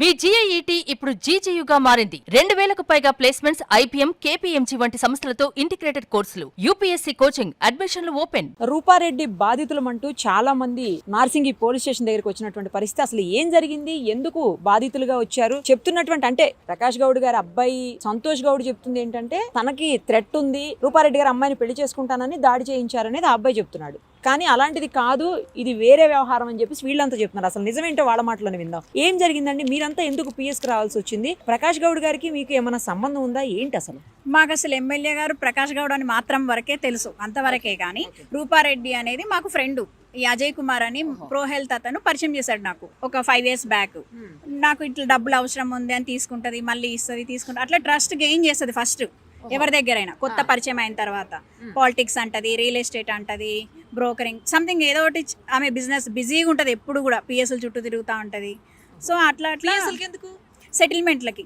మీ జీఐఈటీ ఇప్పుడు జీజేయుగా మారింది. 2000కు పైగా ప్లేస్మెంట్స్, ఐపీఎం, కేపీఎంజీ వంటి సంస్థలతో ఇంటిగ్రేటెడ్ కోర్సులు. యూపీఎస్సీ కోచింగ్, అడ్మిషన్లు ఓపెన్. రూపారెడ్డి బాధితులమంటూ చాలా మంది నార్సింగి పోలీస్ స్టేషన్ దగ్గరికి వచ్చినటువంటి పరిస్థితి. అసలు ఏం జరిగింది, ఎందుకు బాధితులుగా వచ్చారు చెప్తున్నటువంటి అంటే ప్రకాష్ గౌడ్ గారి అబ్బాయి సంతోష్ గౌడ్ చెప్తుంది ఏంటంటే తనకి థ్రెట్ ఉంది, రూపారెడ్డి గారి అమ్మాయిని పెళ్లి చేసుకుంటానని దాడి చేయించారనేది ఆ అబ్బాయి చెప్తున్నాడు. కానీ అలాంటిది కాదు, ఇది వేరే వ్యవహారం అని చెప్పేసి వీళ్ళంతా చెప్తున్నారు. అసలు నిజమేంటో వాళ్ళ మాటలను విందాం. ఏం జరిగిందండి, మీరంతా ఎందుకు పిఎస్కి రావాల్సి వచ్చింది? ప్రకాష్ గౌడ్ గారికి మీకు ఏమైనా సంబంధం ఉందా ఏంటి అసలు? మాకు అసలు ఎమ్మెల్యే గారు ప్రకాష్ గౌడ్ అని మాత్రం వరకే తెలుసు, అంతవరకే. కానీ రూపారెడ్డి అనేది మాకు ఫ్రెండ్. ఈ అజయ్ కుమార్ అని ప్రో హెల్త్ అతను పరిచయం చేశాడు నాకు ఒక 5 years బ్యాక్. నాకు ఇట్లా డబ్బులు అవసరం ఉంది అని తీసుకుంటది, మళ్ళీ ఇస్తుంది, తీసుకుంటుంది. అట్లా ట్రస్ట్ గెయిన్ చేస్తుంది ఫస్ట్ ఎవరి దగ్గరైనా కొత్త పరిచయం అయిన తర్వాత. పాలిటిక్స్ అంటది, రియల్ ఎస్టేట్ అంటది, బ్రోకరింగ్, సంథింగ్ ఏదో ఒకటి. ఆమె బిజినెస్ బిజీగా ఉంటుంది ఎప్పుడు కూడా, పిఎస్ఎల్ చుట్టూ తిరుగుతూ ఉంటుంది. సో అట్లా అట్లా సెటిల్మెంట్లకి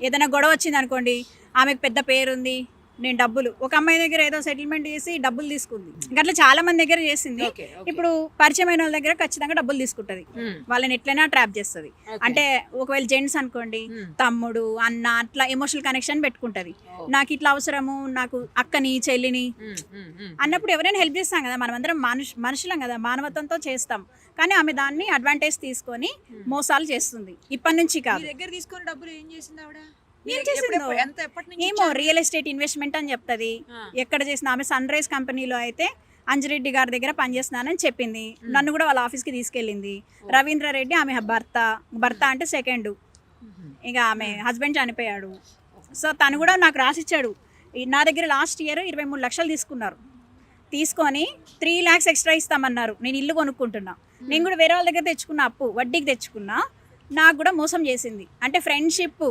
ఏదైనా గొడవ వచ్చింది అనుకోండి, ఆమెకు పెద్ద పేరుంది, నేను డబ్బులు ఒక అమ్మాయి దగ్గర ఏదో సెటిల్మెంట్ చేసి డబ్బులు తీసుకుంది. అట్లా చాలా మంది దగ్గర చేసింది. ఇప్పుడు పరిచయమైన వాళ్ళ దగ్గర ఖచ్చితంగా డబ్బులు తీసుకుంటది, వాళ్ళని ఎట్లయినా ట్రాప్ చేస్తుంది. అంటే ఒకవేళ జెంట్స్ అనుకోండి, తమ్ముడు, అన్న, అట్లా ఎమోషనల్ కనెక్షన్ పెట్టుకుంటది. నాకు ఇట్లా అవసరము, నాకు అక్కని, చెల్లిని అన్నప్పుడు ఎవరైనా హెల్ప్ చేస్తాం కదా, మనం అందరం మనుషులం కదా, మానవత్వంతో చేస్తాం. కానీ ఆమె దాన్ని అడ్వాంటేజ్ తీసుకొని మోసాలు చేస్తుంది. ఇప్పటి నుంచి కాదు. ఏమో రియల్ ఎస్టేట్ ఇన్వెస్ట్మెంట్ అని చెప్తుంది. ఎక్కడ చేసిన ఆమె సన్ రైజ్ కంపెనీలో అయితే అంజిరెడ్డి గారి దగ్గర పనిచేస్తున్నానని చెప్పింది. నన్ను కూడా వాళ్ళ ఆఫీస్కి తీసుకెళ్ళింది. రవీంద్ర రెడ్డి ఆమె భర్త అంటే సెకండ్. ఇక ఆమె హస్బెండ్ చనిపోయాడు. సో తను కూడా నాకు రాసిచ్చాడు. నా దగ్గర లాస్ట్ ఇయర్ 23 లక్షలు తీసుకున్నారు. తీసుకొని 3 lakhs ఎక్స్ట్రా ఇస్తామన్నారు. నేను ఇల్లు కొనుక్కుంటున్నా. నేను కూడా వేరే వాళ్ళ దగ్గర తెచ్చుకున్నా, అప్పు వడ్డీకి తెచ్చుకున్నా. నాకు కూడా మోసం చేసింది. అంటే ఫ్రెండ్షిప్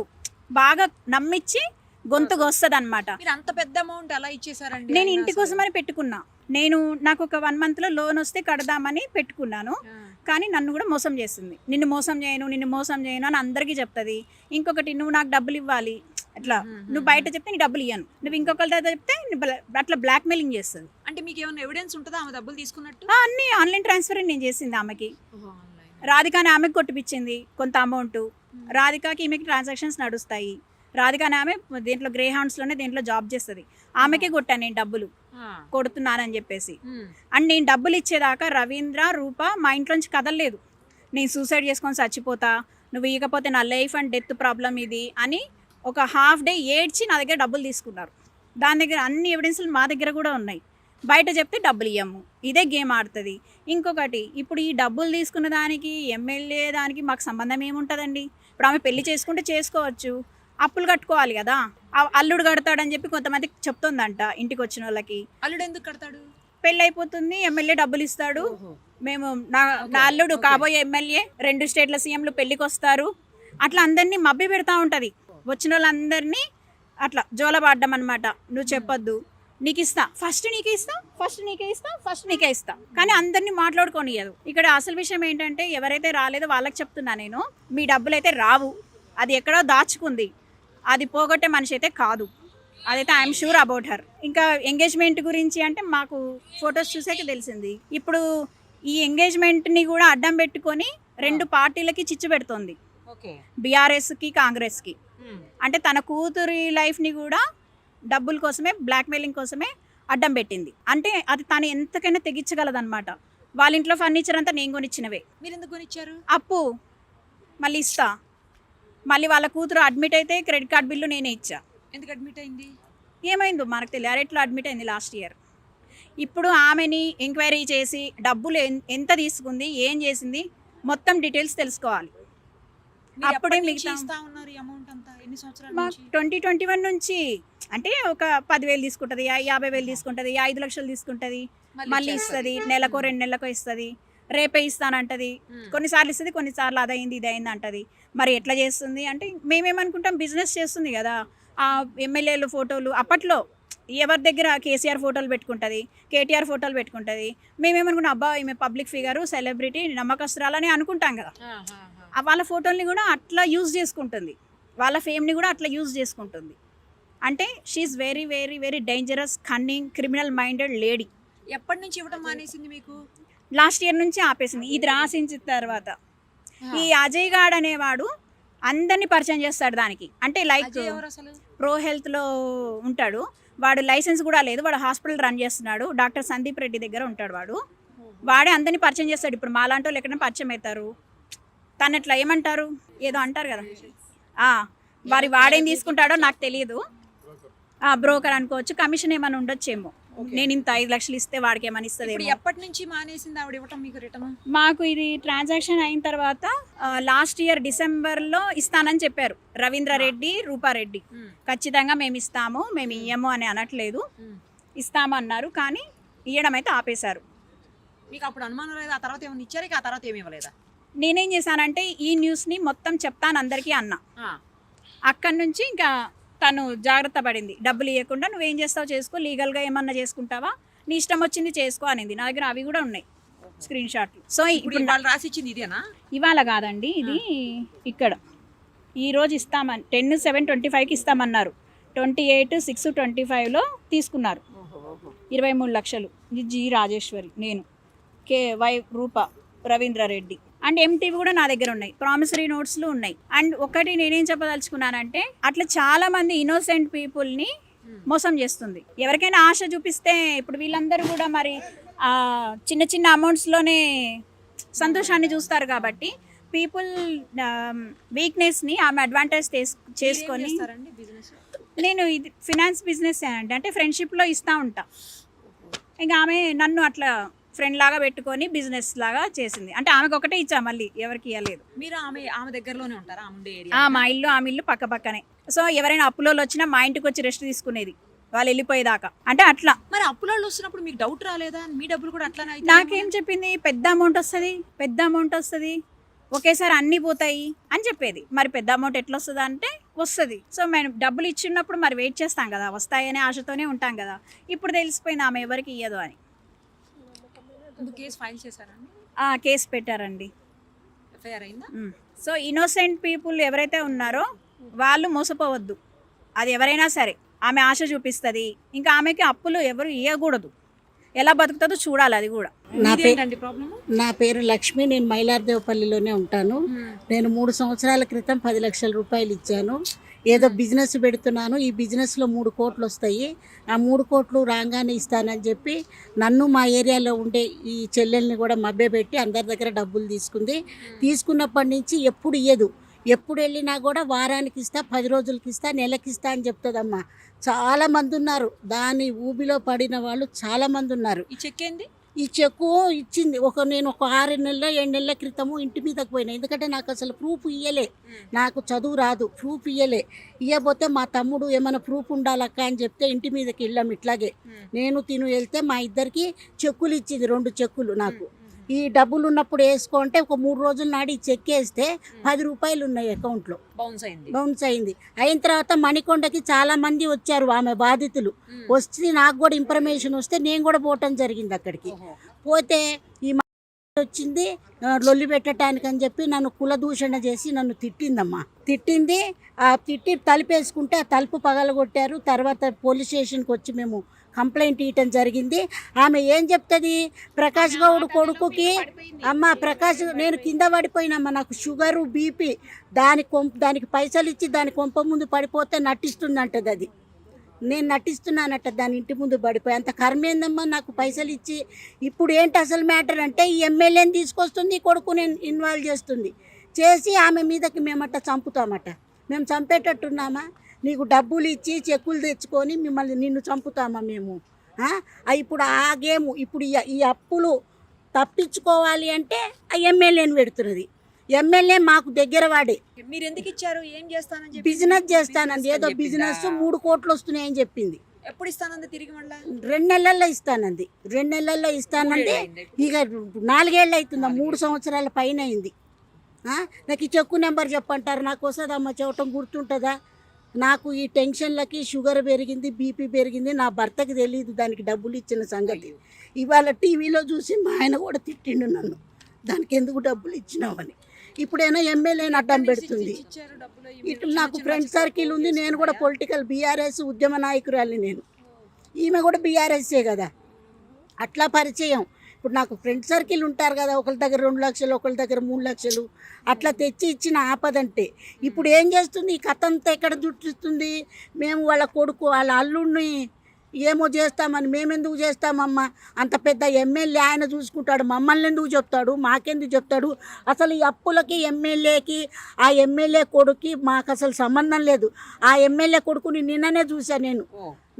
బాగా నమ్మించి గొంతుకు వస్తుంది అనమాట. అంత పెద్ద అమౌంట్ అలా ఇచ్చేసారండి? నేను ఇంటి కోసమని పెట్టుకున్నా. నాకు ఒక 1 month లోన్ వస్తే కడదామని పెట్టుకున్నాను. కానీ నన్ను కూడా మోసం చేస్తుంది. నిన్ను మోసం చేయను అని అందరికీ చెప్తుంది. ఇంకొకటి, నువ్వు నాకు డబ్బులు ఇవ్వాలి, అట్లా నువ్వు బయట చెప్తే నీ డబ్బులు ఇవ్వను, నువ్వు ఇంకొకరి దగ్గర చెప్తే అట్లా బ్లాక్ మెయిలింగ్ చేస్తుంది. అంటే మీకు ఏమైనా ఎవిడెన్స్ ఉంటుందా ఆమె డబ్బులు తీసుకున్నట్టు? అన్ని ఆన్లైన్ ట్రాన్స్ఫర్ నేను చేసింది ఆమెకి. రాధికాని ఆమెకి కొట్టిపించింది కొంత అమౌంట్. రాధికాకి ఈమెకి ట్రాన్సాక్షన్స్ నడుస్తాయి. రాధికాని ఆమె దీంట్లో గ్రే హౌండ్స్లోనే దీంట్లో జాబ్ చేస్తుంది. ఆమెకే కొట్టాను నేను డబ్బులు కొడుతున్నానని చెప్పేసి. అండ్ నేను డబ్బులు ఇచ్చేదాకా రవీంద్ర, రూప మా ఇంట్లోంచి కదలలేదు. నేను సూసైడ్ చేసుకొని చచ్చిపోతా, నువ్వు ఇకపోతే నా లైఫ్ అండ్ డెత్ ప్రాబ్లం ఇది అని ఒక ½ day ఏడ్చి నా దగ్గర డబ్బులు తీసుకున్నారు. దాని దగ్గర అన్ని ఎవిడెన్స్లు మా దగ్గర కూడా ఉన్నాయి. బయట చెప్తే డబ్బులు ఇవ్వము, ఇదే గేమ్ ఆడుతుంది. ఇంకొకటి, ఇప్పుడు ఈ డబ్బులు తీసుకున్న దానికి ఎమ్మెల్యే దానికి మాకు సంబంధం ఏముంటుందండి? ఇప్పుడు ఆమె పెళ్లి చేసుకుంటే చేసుకోవచ్చు, అప్పులు కట్టుకోవాలి కదా. అల్లుడు కడతాడని చెప్పి కొంతమందికి చెప్తుందంట ఇంటికి వచ్చిన వాళ్ళకి. అల్లుడు ఎందుకు కడతాడు? పెళ్ళి అయిపోతుంది, ఎమ్మెల్యే డబ్బులు ఇస్తాడు. మేము నా అల్లుడు కాబోయే ఎమ్మెల్యే, 2 స్టేట్ల సీఎంలు పెళ్ళికి వస్తారు, అట్లా అందరినీ మభ్య పెడతా ఉంటుంది. వచ్చిన వాళ్ళందరినీ అట్లా జోలబాడ్డం అనమాట. నువ్వు చెప్పొద్దు, నీకు ఇస్తా, ఫస్ట్ నీకే ఇస్తా, కానీ అందరినీ మాట్లాడుకోనియదు. ఇక్కడ అసలు విషయం ఏంటంటే, ఎవరైతే రాలేదో వాళ్ళకి చెప్తున్నా నేను, మీ డబ్బులు అయితే రావు, అది ఎక్కడో దాచుకుంది, అది పోగొట్టే మనిషి అయితే కాదు. అదైతే ఐఎమ్ షూర్ అబౌట్ హర్. ఇంకా ఎంగేజ్మెంట్ గురించి అంటే మాకు ఫొటోస్ చూసాక తెలిసింది. ఇప్పుడు ఈ ఎంగేజ్మెంట్ని కూడా అడ్డం పెట్టుకొని 2 పార్టీలకి చిచ్చు పెడుతోంది, బీఆర్ఎస్కి, కాంగ్రెస్కి. అంటే తన కూతురి లైఫ్ని కూడా డబ్బుల కోసమే, బ్లాక్మెయిలింగ్ కోసమే అడ్డం పెట్టింది. అంటే అది తను ఎంతకైనా తెగించగలదన్నమాట. వాళ్ళ ఇంట్లో ఫర్నిచర్ అంతా నేను కొనిచ్చినవే. మీరు ఎందుకు కొనిచ్చారు? అప్పు మళ్ళీ ఇస్తా. మళ్ళీ వాళ్ళ కూతురు అడ్మిట్ అయితే క్రెడిట్ కార్డ్ బిల్లు నేనే ఇచ్చా. ఎందుకు అడ్మిట్ అయింది? ఏమైందో మనకు తెలియదు. ఎట్లా అడ్మిట్ అయింది లాస్ట్ ఇయర్. ఇప్పుడు ఆమెని ఎంక్వైరీ చేసి డబ్బులు ఎంత తీసుకుంది, ఏం చేసింది, మొత్తం డీటెయిల్స్ తెలుసుకోవాలి. అప్పుడే మిగతా 2021 నుంచి అంటే ఒక 10,000 తీసుకుంటుంది, 50,000 తీసుకుంటుంది, 5 లక్షలు తీసుకుంటుంది, మళ్ళీ ఇస్తుంది, నెలకో 2 నెలలకో ఇస్తుంది, రేపే ఇస్తానంటది. కొన్నిసార్లు ఇస్తుంది, కొన్నిసార్లు అదైంది ఇదైంది అంటది. మరి ఎట్లా చేస్తుంది అంటే, మేమేమనుకుంటాం బిజినెస్ చేస్తుంది కదా. ఆ ఎమ్మెల్యేలు ఫోటోలు అప్పట్లో ఎవరి దగ్గర కేసీఆర్ ఫోటోలు పెట్టుకుంటుంది, కేటీఆర్ ఫోటోలు పెట్టుకుంటుంది. మేమేమనుకుంటాం, అబ్బా ఈమె పబ్లిక్ ఫిగరు, సెలబ్రిటీ, నమ్మకస్తురాలని అనుకుంటాం కదా. వాళ్ళ ఫోటోల్ని కూడా అట్లా యూజ్ చేసుకుంటుంది, వాళ్ళ ఫేమ్ని కూడా అట్లా యూజ్ చేసుకుంటుంది. అంటే she is very very very dangerous, cunning, criminal minded lady. ఎప్పటి నుంచి ఇవ్వడం మానేసింది మీకు? లాస్ట్ ఇయర్ నుంచి ఆపేసింది. ఇది రాసించిన తర్వాత ఈ అజయ్ గాడ్ అనేవాడు అందరినీ పరిచయం చేస్తాడు దానికి. అంటే లైక్ అజయ్ ఎవరు అసలు? ప్రో హెల్త్లో ఉంటాడు వాడు. లైసెన్స్ కూడా లేదు, వాడు హాస్పిటల్ రన్ చేస్తున్నాడు. డాక్టర్ సందీప్ రెడ్డి దగ్గర ఉంటాడు వాడు. వాడే అందరినీ పరిచయం చేస్తాడు. ఇప్పుడు మాలాంటి వాళ్ళు ఎక్కడైనా పరిచయం అవుతారు, తను ఎట్లా ఏమంటారు ఏదో అంటారు కదా, వాడేం తీసుకుంటాడో నాకు తెలియదు. బ్రోకర్ అనుకోవచ్చు, కమిషన్ ఏమైనా ఉండొచ్చేమో. నేను ఇంత 5 లక్షలు ఇస్తే వాడికి ఏమైనా ఇస్తుంది. ఎప్పటి నుంచి మానేసింది ఆవిడ ఇవ్వటం మీకు రిటర్న్? మాకు ఇది ట్రాన్సాక్షన్ అయిన తర్వాత లాస్ట్ ఇయర్ డిసెంబర్లో ఇస్తానని చెప్పారు రవీంద్రారెడ్డి, రూపారెడ్డి. ఖచ్చితంగా మేము ఇస్తాము, మేము ఇయ్యము అని అనట్లేదు, ఇస్తాము అన్నారు. కానీ ఇవ్వడం అయితే ఆపేశారు. మీకు అప్పుడు అనుమానం లేదా? ఆ తర్వాత ఏమైనా ఇచ్చారు, ఆ తర్వాత ఏమి ఇవ్వలేదా? నేనేం చేశానంటే ఈ న్యూస్ని మొత్తం చెప్తాను అందరికీ అన్నా. అక్కడి నుంచి ఇంకా తను జాగ్రత్త పడింది. డబ్బులు ఇవ్వకుండా నువ్వేం చేస్తావు చేసుకో, లీగల్గా ఏమన్నా చేసుకుంటావా, నీ ఇష్టం వచ్చింది చేసుకో అనింది. నా దగ్గర అవి కూడా ఉన్నాయి స్క్రీన్ షాట్లు. సో ఇప్పుడు వాళ్ళు రాసి ఇచ్చింది ఇదేనా? ఇవాళ కాదండి, ఇది ఇక్కడ ఈరోజు ఇస్తామని 10/7/25కి ఇస్తామన్నారు. 28/6/25లో తీసుకున్నారు 23 లక్షలు. ఇది జి రాజేశ్వరి, నేను Y Roopa, Ravindra Reddy and MTV కూడా నా దగ్గర ఉన్నాయి. ప్రామిసరీ నోట్స్లు ఉన్నాయి. అండ్ ఒకటి నేనేం చెప్పదలుచుకున్నానంటే అట్లా చాలా మంది ఇన్నోసెంట్ పీపుల్ని మోసం చేస్తుంది. ఎవరికైనా ఆశ చూపిస్తే ఇప్పుడు వీళ్ళందరూ కూడా మరి చిన్న చిన్న అమౌంట్స్లోనే సంతోషాన్ని చూస్తారు. కాబట్టి పీపుల్ వీక్నెస్ని ఆమె అడ్వాంటేజ్ చేసుకొని, నేను ఇది ఫినాన్స్ బిజినెస్ అంటే ఫ్రెండ్షిప్లో ఇస్తూ ఉంటా. ఇంకా ఆమె నన్ను అట్లా ఫ్రెండ్ లాగా పెట్టుకొని బిజినెస్ లాగా చేసింది. అంటే ఆమెకు ఒకటే ఇచ్చా, మళ్ళీ ఎవరికి ఇవ్వలేదు. మీరు ఆమె దగ్గరలోనే ఉంటారా? మా ఇల్లు ఆమె ఇల్లు పక్క పక్కనే. సో ఎవరైనా అప్పులోళ్ళు వచ్చినా మా ఇంటికి వచ్చి రెస్ట్ తీసుకునేది వాళ్ళు వెళ్ళిపోయేదాకా. అంటే అట్లా. మరి అప్పులోళ్ళు వస్తున్నప్పుడు మీకు డౌట్ రాలేదా? మీ డబ్బులు కూడా అట్లానే? నాకేం చెప్పింది, పెద్ద అమౌంట్ వస్తుంది ఒకేసారి అన్నీ పోతాయి అని చెప్పేది. మరి పెద్ద అమౌంట్ ఎట్లా వస్తుంది అంటే వస్తుంది. సో మేము డబ్బులు ఇచ్చినప్పుడు మరి వెయిట్ చేస్తాం కదా, వస్తాయనే ఆశతోనే ఉంటాం కదా. ఇప్పుడు తెలిసిపోయింది ఆమె ఎవరికి ఇయ్యదు అని. కేసు ఫైల్ చేశారండి? కేసు పెట్టారండి. ఎఫ్ఐఆర్ అయిందా? సో ఇన్నోసెంట్ పీపుల్ ఎవరైతే ఉన్నారో వాళ్ళు మోసపోవద్దు. అది ఎవరైనా సరే ఆమె ఆశ చూపిస్తుంది. ఇంకా ఆమెకి అప్పులు ఎవరు ఇవ్వకూడదు. ఎలా బతుకుతుందో చూడాలి. అది కూడా. నా పేరు లక్ష్మి, నేను మైలార్దేవపల్లిలోనే ఉంటాను. నేను 3 సంవత్సరాల క్రితం 10 లక్షల రూపాయలు ఇచ్చాను. ఏదో బిజినెస్ పెడుతున్నాను, ఈ బిజినెస్లో 3 కోట్లు వస్తాయి, ఆ 3 కోట్లు రాగానే ఇస్తానని చెప్పి నన్ను మా ఏరియాలో ఉండే ఈ చెల్లెల్ని కూడా మభ్యపెట్టి అందరి దగ్గర డబ్బులు తీసుకున్నప్పటి నుంచి ఎప్పుడు ఇయ్యదు. ఎప్పుడు వెళ్ళినా కూడా వారానికి ఇస్తా, 10 రోజులకి ఇస్తా, నెలకి ఇస్తా అని చెప్తుందమ్మా. చాలామంది ఉన్నారు, దాని ఊబిలో పడిన వాళ్ళు చాలామంది ఉన్నారు. ఈ చెక్ ఏంది? ఈ చెక్కు ఇచ్చింది నేను ఒక 6 నెలల 7 నెలల క్రితము ఇంటి మీదకి పోయినా. ఎందుకంటే నాకు అసలు ప్రూఫ్ ఇయ్యలే, నాకు చదువు రాదు, ప్రూఫ్ ఇయ్యబోతే మా తమ్ముడు ఏమైనా ప్రూఫ్ ఉండాలక్క అని చెప్తే ఇంటి మీదకి వెళ్ళాం. ఇట్లాగే నేను వెళ్తే మా ఇద్దరికి చెక్కులు ఇచ్చింది, 2 చెక్కులు. నాకు ఈ డబ్బులు ఉన్నప్పుడు వేసుకోంటే ఒక 3 రోజుల నాడు ఈ చెక్ వేస్తే 10 రూపాయలు ఉన్నాయి అకౌంట్లో. బౌన్స్ అయింది. అయిన తర్వాత మణికొండకి చాలా మంది వచ్చారు ఆమె బాధితులు. వస్తే నాకు కూడా ఇన్ఫర్మేషన్ వస్తే నేను కూడా పోవటం జరిగింది అక్కడికి. పోతే ఈ వచ్చింది లొల్లి పెట్టడానికి అని చెప్పి నన్ను కులదూషణ చేసి నన్ను తిట్టిందమ్మా. తిట్టి తలుపేసుకుంటే ఆ తలుపు పగలగొట్టారు. తర్వాత పోలీస్ స్టేషన్కి వచ్చి మేము కంప్లైంట్ ఇవ్వటం జరిగింది. ఆమె ఏం చెప్తుంది, ప్రకాష్ గౌడ్ కొడుకుకి నేను కింద పడిపోయినమ్మా, నాకు షుగరు బీపీ, దానికి పైసలు ఇచ్చి దాని కొంప ముందు పడిపోతే నటిస్తుందంటది. అది నేను నటిస్తున్నానట, దాని ఇంటి ముందు పడిపోయి. అంత కర్మేందమ్మా నాకు పైసలు ఇచ్చి. ఇప్పుడు ఏంటి అసలు మ్యాటర్ అంటే ఈ ఎమ్మెల్యేని తీసుకొస్తుంది, కొడుకుని ఇన్వాల్వ్ చేసి ఆమె మీదకి మేమట చంపుతామట. మేము చంపేటట్టున్నామా? నీకు డబ్బులు ఇచ్చి చెక్కులు తెచ్చుకొని నిన్ను చంపుతామా మేము? ఇప్పుడు ఆ గేము. ఇప్పుడు ఈ అప్పులు తప్పించుకోవాలి అంటే ఆ ఎమ్మెల్యేని పెడుతున్నది. ఎమ్మెల్యే మాకు దగ్గర వాడే. మీరు ఎందుకు ఇచ్చారు? ఏం చేస్తానని? బిజినెస్ చేస్తానండి, ఏదో బిజినెస్ 3 కోట్లు వస్తున్నాయని చెప్పింది. ఎప్పుడు ఇస్తానంది తిరిగి? మళ్ళీ 2 నెలల్లో ఇస్తానంది. 2 నెలల్లో ఇస్తానంటే ఇక 4 ఏళ్ళు అవుతుందా, 3 సంవత్సరాల పైన అయింది. నాకు ఈ చెక్కు నెంబర్ చెప్పంటారు, నాకు వస్తుందమ్మా చెప్పటం గుర్తుంటుందా? నాకు ఈ టెన్షన్లకి షుగర్ పెరిగింది, బీపీ పెరిగింది. నా భర్తకి తెలియదు దానికి డబ్బులు ఇచ్చిన సంగతి. ఇవాళ టీవీలో చూసి మా ఆయన కూడా తిట్టిండు నన్ను, దానికి ఎందుకు డబ్బులు ఇచ్చినావని. ఇప్పుడైనా ఎమ్మెల్యేని అడ్డం పెడుతుంది. ఇటు నాకు ఫ్రెండ్ సర్కిల్ ఉంది, నేను కూడా పొలిటికల్ బీఆర్ఎస్ ఉద్యమ నాయకురాలి. నేను ఈమె కూడా బీఆర్ఎస్ఏ కదా, అట్లా పరిచయం. ఇప్పుడు నాకు ఫ్రెండ్ సర్కిల్ ఉంటారు కదా, ఒకరి దగ్గర 2 లక్షలు, ఒకరి దగ్గర 3 లక్షలు అట్లా తెచ్చి ఇచ్చిన ఆపదంటే ఇప్పుడు ఏం చేస్తుంది? ఈ కథ అంతా ఎక్కడ చుట్టిస్తుంది? మేము వాళ్ళ కొడుకు వాళ్ళ అల్లుడిని ఏమో చేస్తామని మేమెందుకు చేస్తామమ్మా? అంత పెద్ద ఎమ్మెల్యే ఆయన చూసుకుంటాడు, మమ్మల్ని ఎందుకు చెప్తాడు? మాకెందుకు చెప్తాడు? అసలు ఈ అప్పులకి ఎమ్మెల్యేకి ఆ ఎమ్మెల్యే కొడుకు మాకు అసలు సంబంధం లేదు. ఆ ఎమ్మెల్యే కొడుకుని నిన్ననే చూసా నేను.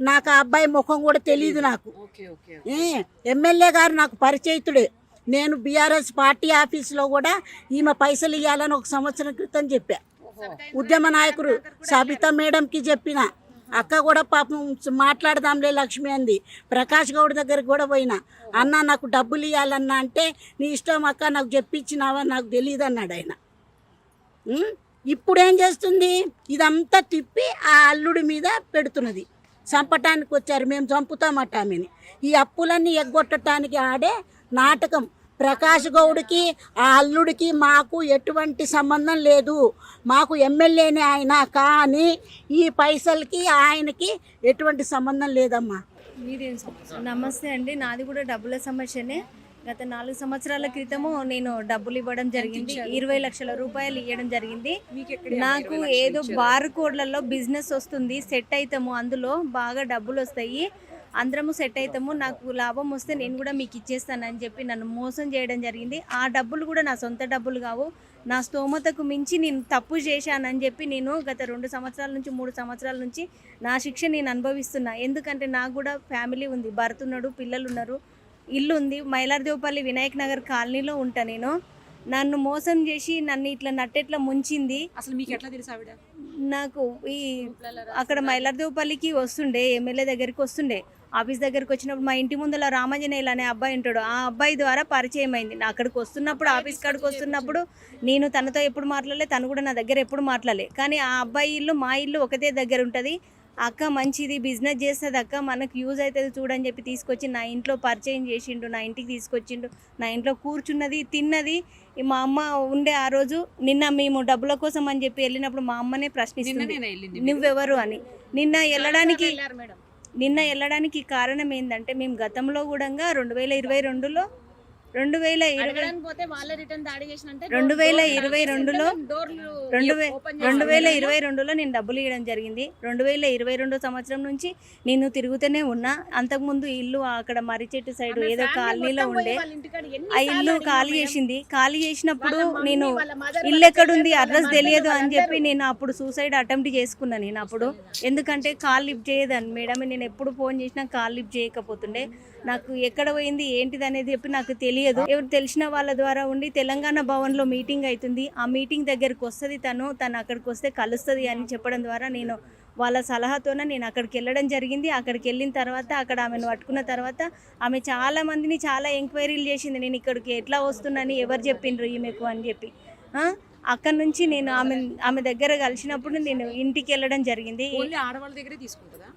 నాకు ఆ అబ్బాయి ముఖం కూడా తెలియదు నాకు. ఎమ్మెల్యే గారు నాకు పరిచయితుడే. నేను బీఆర్ఎస్ పార్టీ ఆఫీస్లో కూడా ఈమె పైసలు ఇవ్వాలని 1 సంవత్సరం క్రితం చెప్పా. ఉద్యమ నాయకుడు సబితా మేడంకి చెప్పిన. అక్క కూడా పాపం మాట్లాడదాంలే లక్ష్మి అంది. ప్రకాష్ గౌడ్ దగ్గరికి కూడా పోయినా. అన్న నాకు డబ్బులు ఇవ్వాలన్నా అంటే నీ ఇష్టం అక్క, నాకు చెప్పించినావా నాకు తెలియదు అన్నాడు ఆయన. ఇప్పుడు ఏం చేస్తుంది? ఇదంతా తిప్పి ఆ అల్లుడి మీద పెడుతున్నది. చంపటానికి వచ్చారు, మేము చంపుతామట ఆమెని. ఈ అప్పులన్నీ ఎగ్గొట్టడానికి ఆడే నాటకం. ప్రకాష్ గౌడ్కి ఆ అల్లుడికి మాకు ఎటువంటి సంబంధం లేదు. మాకు ఎమ్మెల్యేనే ఆయన, కానీ ఈ పైసలకి ఆయనకి ఎటువంటి సంబంధం లేదమ్మా. మీరేం సమస్య? నమస్తే అండి, నాది కూడా డబ్బుల సమస్యనే. గత 4 సంవత్సరాల క్రితము నేను డబ్బులు ఇవ్వడం జరిగింది. 20 లక్షల రూపాయలు ఇవ్వడం జరిగింది. నాకు ఏదో బార్ కోడ్లలో బిజినెస్ వస్తుంది, సెట్ అవుతాము, అందులో బాగా డబ్బులు వస్తాయి, అందరము సెట్ అవుతాము, నాకు లాభం వస్తే నేను కూడా మీకు ఇచ్చేస్తానని చెప్పి నన్ను మోసం చేయడం జరిగింది. ఆ డబ్బులు కూడా నా సొంత డబ్బులు కావు, నా స్తోమతకు మించి నేను తప్పు చేశానని చెప్పి నేను గత 2 సంవత్సరాల నుంచి 3 సంవత్సరాల నుంచి నా శిక్ష నేను అనుభవిస్తున్నా. ఎందుకంటే నాకు కూడా ఫ్యామిలీ ఉంది, భర్త ఉన్నాడు, పిల్లలు ఉన్నారు, ఇల్లు ఉంది. మైలార్దేవపల్లి వినాయక్ నగర్ కాలనీలో ఉంటా నేను. నన్ను మోసం చేసి నన్ను ఇట్లా నట్టెట్లా ముంచింది. అసలు మీకు ఎట్లా తెలుసు ఆవిడ? నాకు ఈ అక్కడ మైలార్దేవపల్లికి వస్తుండే, ఎమ్మెల్యే దగ్గరికి వస్తుండే, ఆఫీస్ దగ్గరికి వచ్చినప్పుడు మా ఇంటి ముందులో రామాంజనేయులు అనే అబ్బాయి ఉంటాడు, ఆ అబ్బాయి ద్వారా పరిచయం అయింది. అక్కడికి వస్తున్నప్పుడు, ఆఫీస్ కాడికి వస్తున్నప్పుడు నేను తనతో ఎప్పుడు మాట్లాడలే, తను కూడా నా దగ్గర ఎప్పుడు మాట్లాడలే. కానీ ఆ అబ్బాయి ఇల్లు మా ఇల్లు ఒకటే దగ్గర ఉంటుంది. అక్క మంచిది, బిజినెస్ చేస్తుంది అక్క, మనకు యూజ్ అవుతుంది చూడని చెప్పి తీసుకొచ్చి నా ఇంట్లో పరిచయం చేసిండు, నా ఇంటికి తీసుకొచ్చిండు, నా ఇంట్లో కూర్చున్నది, తిన్నది. మా అమ్మ ఉండే ఆ రోజు నిన్న మేము డబ్బుల కోసం అని చెప్పి వెళ్ళినప్పుడు మా అమ్మనే ప్రశ్నిస్తుంది నువ్వెవరు అని. నిన్న వెళ్ళడానికి కారణం ఏంటంటే మేము గతంలో కూడా 2022లో 2022లో నేను డబ్బులు ఇవ్వడం జరిగింది. 2022 సంవత్సరం నుంచి నేను తిరుగుతూనే ఉన్నా. అంతకుముందు ఇల్లు అక్కడ మర్రి చెట్టు సైడ్ ఏదో కాలనీలో ఉండే, ఆ ఇల్లు ఖాళీ చేసింది. ఖాళీ చేసినప్పుడు నేను ఇల్లు ఎక్కడుంది అడ్రస్ తెలియదు అని చెప్పి నేను అప్పుడు సూసైడ్ అటెంప్ట్ చేసుకున్నా. నేను అప్పుడు ఎందుకంటే కాల్ లిఫ్ట్ చేయదని మేడం, నేను ఎప్పుడు ఫోన్ చేసినా కాల్ లిఫ్ట్ చేయకపోతుండే. నాకు ఎక్కడ పోయింది ఏంటిది అనేది చెప్పి నాకు తెలియదు. ఎవరు తెలిసిన వాళ్ళ ద్వారా ఉండి తెలంగాణ భవన్లో మీటింగ్ అవుతుంది, ఆ మీటింగ్ దగ్గరికి వస్తుంది, తను అక్కడికి వస్తే కలుస్తుంది అని చెప్పడం ద్వారా నేను వాళ్ళ సలహాతోనే నేను అక్కడికి వెళ్ళడం జరిగింది. అక్కడికి వెళ్ళిన తర్వాత అక్కడ ఆమెను పట్టుకున్న తర్వాత ఆమె చాలా మందిని చాలా ఎంక్వైరీలు చేసింది, నేను ఇక్కడికి ఎట్లా వస్తున్నానని ఎవరు చెప్పిండ్రు ఈమెకు అని చెప్పి. అక్కడ నుంచి నేను ఆమె దగ్గర కలిసినప్పుడు నేను ఇంటికి వెళ్ళడం జరిగింది. ఆడవాళ్ళ దగ్గరే తీసుకుంటుందా?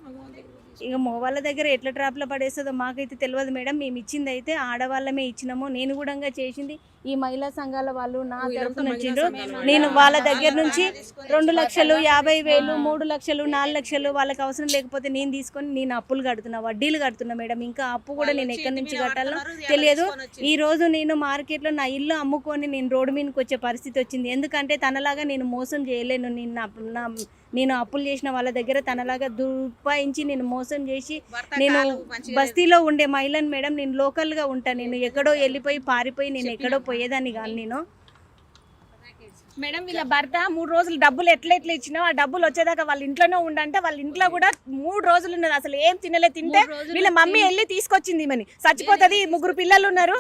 ఇక మగవాళ్ళ దగ్గర ఎట్లా ట్రాప్లో పడేస్తుందో మాకైతే తెలియదు మేడం. మేము ఇచ్చింది అయితే ఆడవాళ్ళమే ఇచ్చినాము. నేను కూడా చేసింది ఈ మహిళా సంఘాల వాళ్ళు నా తరఫున ఇచ్చిండ్రు. నేను వాళ్ళ దగ్గర నుంచి 2 లక్షలు, 50,000, 3 లక్షలు, 4 లక్షలు వాళ్ళకి అవసరం లేకపోతే నేను తీసుకొని నేను అప్పులు కడుతున్నా, వడ్డీలు కడుతున్నా మేడం. ఇంకా అప్పు కూడా నేను ఎక్కడి నుంచి కట్టాలో తెలియదు. ఈ రోజు నేను మార్కెట్లో నా ఇల్లు అమ్ముకొని నేను రోడ్డు మీదకి వచ్చే పరిస్థితి వచ్చింది. ఎందుకంటే తనలాగా నేను మోసం చేయలేను. నేను అప్పులు చేసిన వాళ్ళ దగ్గర తనలాగా దుర్పాయించి నేను మోసం చేసి, నేను బస్తీలో ఉండే మహిళను మేడం, నేను లోకల్గా ఉంటాను. నేను ఎక్కడో వెళ్ళిపోయి పారిపోయి నేను ఎక్కడో పోయేదాన్ని కానీ నేను మేడం వీళ్ళ భర్త 3 రోజులు డబ్బులు ఎట్లా ఇచ్చినా ఆ డబ్బులు వచ్చేదాకా వాళ్ళ ఇంట్లోనే ఉండంటే వాళ్ళ ఇంట్లో కూడా 3 రోజులు ఉన్నది. అసలు ఏం తింటే వీళ్ళ మమ్మీ వెళ్ళి తీసుకొచ్చింది మని చచ్చిపోతుంది, 3 పిల్లలు ఉన్నారు,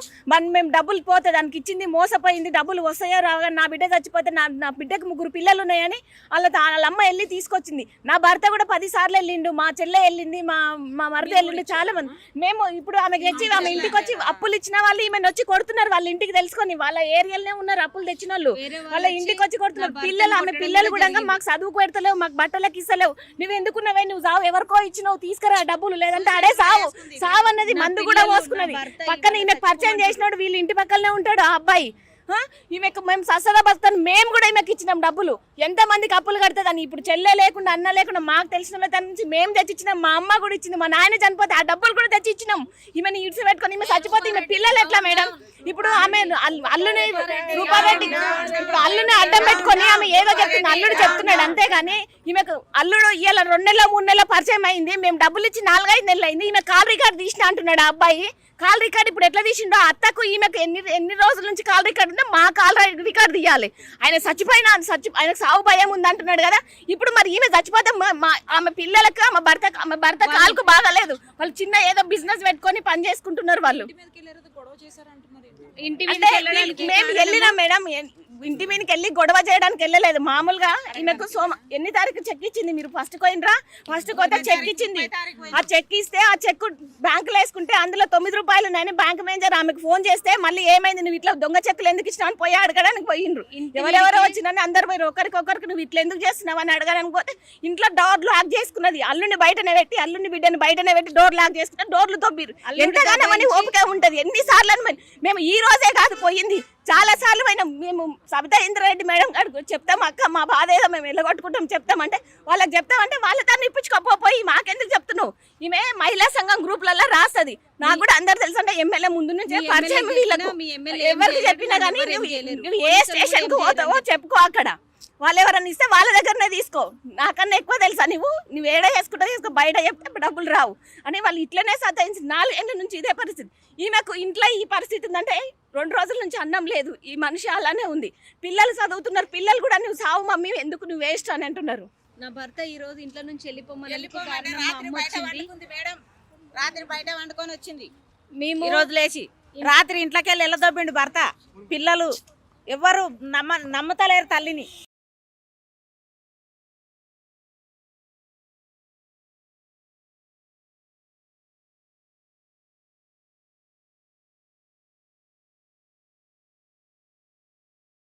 మేము డబ్బులు పోతే దానికి ఇచ్చింది, మోసపోయింది, డబ్బులు వస్తాయో రాగా, నా బిడ్డ చచ్చిపోతే నా బిడ్డకు 3 పిల్లలు ఉన్నాయని వాళ్ళ అమ్మ వెళ్ళి తీసుకొచ్చింది. నా భర్త కూడా 10 సార్లు వెళ్ళిండు, మా చెల్లె వెళ్ళింది, మా మరద వెళ్ళిండు, చాలా మంది. మేము ఇప్పుడు ఆమె తెచ్చి ఆమె ఇంటికి వచ్చి అప్పులు ఇచ్చిన వాళ్ళు ఈమెను వచ్చి కొడుతున్నారు. వాళ్ళ ఇంటికి తెలుసుకొని వాళ్ళ ఏరియాలోనే ఉన్నారు అప్పులు తెచ్చిన వాళ్ళు, వాళ్ళ ఇంటికి వచ్చి కొడుతున్నారు. పిల్లలు ఆమె పిల్లలు కూడా మాకు చదువుకు పెడతలేవు, మాకు బట్టలకు ఇస్తలేవు, నువ్వు ఎందుకున్నావే, నువ్వు సావు, ఎవరికో ఇచ్చినావు తీసుకురా డబ్బులు, లేదంటే అడే సావు అన్నది. మందు కూడా పోసుకున్నది. పక్కన ఈమె పరిచయం చేసినాడు, వీళ్ళు ఇంటి పక్కనే ఉంటాడు ఆ అబ్బాయి. ఈమెకు మేము ససదా బస్తాను మేము కూడా ఈమెకి ఇచ్చినాం డబ్బులు. ఎంతమందికి అప్పులు కడుతుందని ఇప్పుడు చెల్లె లేకుండా అన్న లేకుండా మాకు తెలిసిన తన నుంచి మేము తెచ్చిచ్చినాం. మా అమ్మ కూడా ఇచ్చింది. మా నాయన చనిపోతే ఆ డబ్బులు కూడా తెచ్చి ఇచ్చినాం. ఈమెను ఇడిచి పెట్టుకొని ఈమె చచ్చిపోతే ఈమె పిల్లలు ఎట్లా మేడం? ఇప్పుడు ఆమె అల్లుని రూపారెడ్డి ఇప్పుడు అల్లుని అడ్డం పెట్టుకొని ఆమె ఏదో చెప్తుంది, అల్లుడు చెప్తున్నాడు అంతేగాని ఈమెకు అల్లుడు ఇవాళ 2 నెలలు 3 నెలల పరిచయం అయింది. మేము డబ్బులు ఇచ్చి 4-5 నెలలు అయింది. ఈమె కాల్ రికార్డ్ తీసిన అంటున్నాడు ఆ అబ్బాయి. కాల్ రికార్డ్ ఇప్పుడు ఎట్లా తీసిండో అత్తకు ఈమెకు ఎన్ని రోజుల నుంచి కాల్ రికార్డ్ ఉందో మా కాల్ రికార్డ్ తీయాలి. ఆయన చచ్చిపోయినా ఆయనకు సాగు భయం ఉంది అంటున్నాడు కదా. ఇప్పుడు మరి ఈమె చచ్చిపోతే ఆమె పిల్లలకు ఆమె భర్త కాలుకు బాగాలేదు. వాళ్ళు చిన్న ఏదో బిజినెస్ పెట్టుకొని పని చేసుకుంటున్నారు. వాళ్ళు మేము వెళ్ళినా మేడం, ఇంటి మీదకి వెళ్ళి గొడవ చేయడానికి వెళ్ళలేదు. మామూలుగా ఈమెకు ఎన్ని తారీఖు చెక్ ఇచ్చింది? మీరు ఫస్ట్ పోయినరా? ఫస్ట్ పోతే చెక్ ఇచ్చింది. ఆ చెక్ ఇస్తే ఆ చెక్ బ్యాంకులో వేసుకుంటే అందులో 9 రూపాయలు ఉన్నాయని బ్యాంక్ మేనేజర్ ఆమెకు ఫోన్ చేస్తే మళ్ళీ ఏమైంది, నువ్వు ఇట్లా దొంగ చెక్కులు ఎందుకు ఇచ్చినావు అని పోయి అడగడానికి పోయిండ్రు. ఎవరెవరో వచ్చినని అందరు పోయి ఒకరికొకరికి నువ్వు ఇట్లా ఎందుకు చేస్తున్నావు అని అడగడానికి పోతే ఇంట్లో డోర్ లాక్ చేసుకున్నది. అల్లుని బయటనే పెట్టి అల్లుని బిడ్డని బయటనే పెట్టి డోర్ లాక్ చేసుకుంటే డోర్లు తొబ్బిరు. ఎంతగానో అని ఓపిక ఉంటది. ఎన్నిసార్లు అని మేము ఈ రోజే కాదు పోయింది, చాలా సార్లు పోయినా. మేము సబితా ఇంద్రారెడ్డి మేడం గారికి చెప్తాం, అక్క మా బాధ ఏదో మేము వెళ్ళగొట్టుకుంటాం చెప్తామంటే వాళ్ళకి చెప్తామంటే వాళ్ళ తను ఇప్పించుకోపోయి మాకెందుకు చెప్తున్నావు? ఈమె మహిళా సంఘం గ్రూప్లలో రాస్తుంది. నాకు కూడా అందరు తెలుసు అంటే ఎమ్మెల్యే ముందు నుంచి పరిచయం వీళ్ళకు. ఎవరికి చెప్పినా కానీ నువ్వు ఏ స్టేషన్ కు పోతావో చెప్పుకో, అక్కడ వాళ్ళు ఎవరన్నా ఇస్తే వాళ్ళ దగ్గరనే తీసుకో. నాకన్నా ఎక్కువ తెలుసా నువ్వు ఏడా చేసుకుంటా చేసుకో, బయట చెప్తే డబ్బులు రావు అని వాళ్ళు ఇట్లనే సతాయించి 4 ఏళ్ళ నుంచి ఇదే పరిస్థితి. ఈమెకు ఇంట్లో ఈ పరిస్థితి ఉందంటే 2 రోజుల నుంచి అన్నం లేదు. ఈ మనిషి అలానే ఉంది. పిల్లలు చదువుతున్నారు. పిల్లలు కూడా నువ్వు సావు మమ్మీ ఎందుకు నువ్వు వేస్ట్ అని అంటున్నారు. నా భర్త ఈ రోజు ఇంట్లో నుంచి వెళ్ళిపోమని కారణం మా అమ్మ వచ్చింది. రాత్రి బయట వండుకొని వచ్చింది. మేము ఈ రోజు లేచి రాత్రి ఇంట్లోకి వెళ్ళి వెళ్ళదొబ్బిండు భర్త. పిల్లలు ఎవ్వరు నమ్మతలేరు తల్లిని.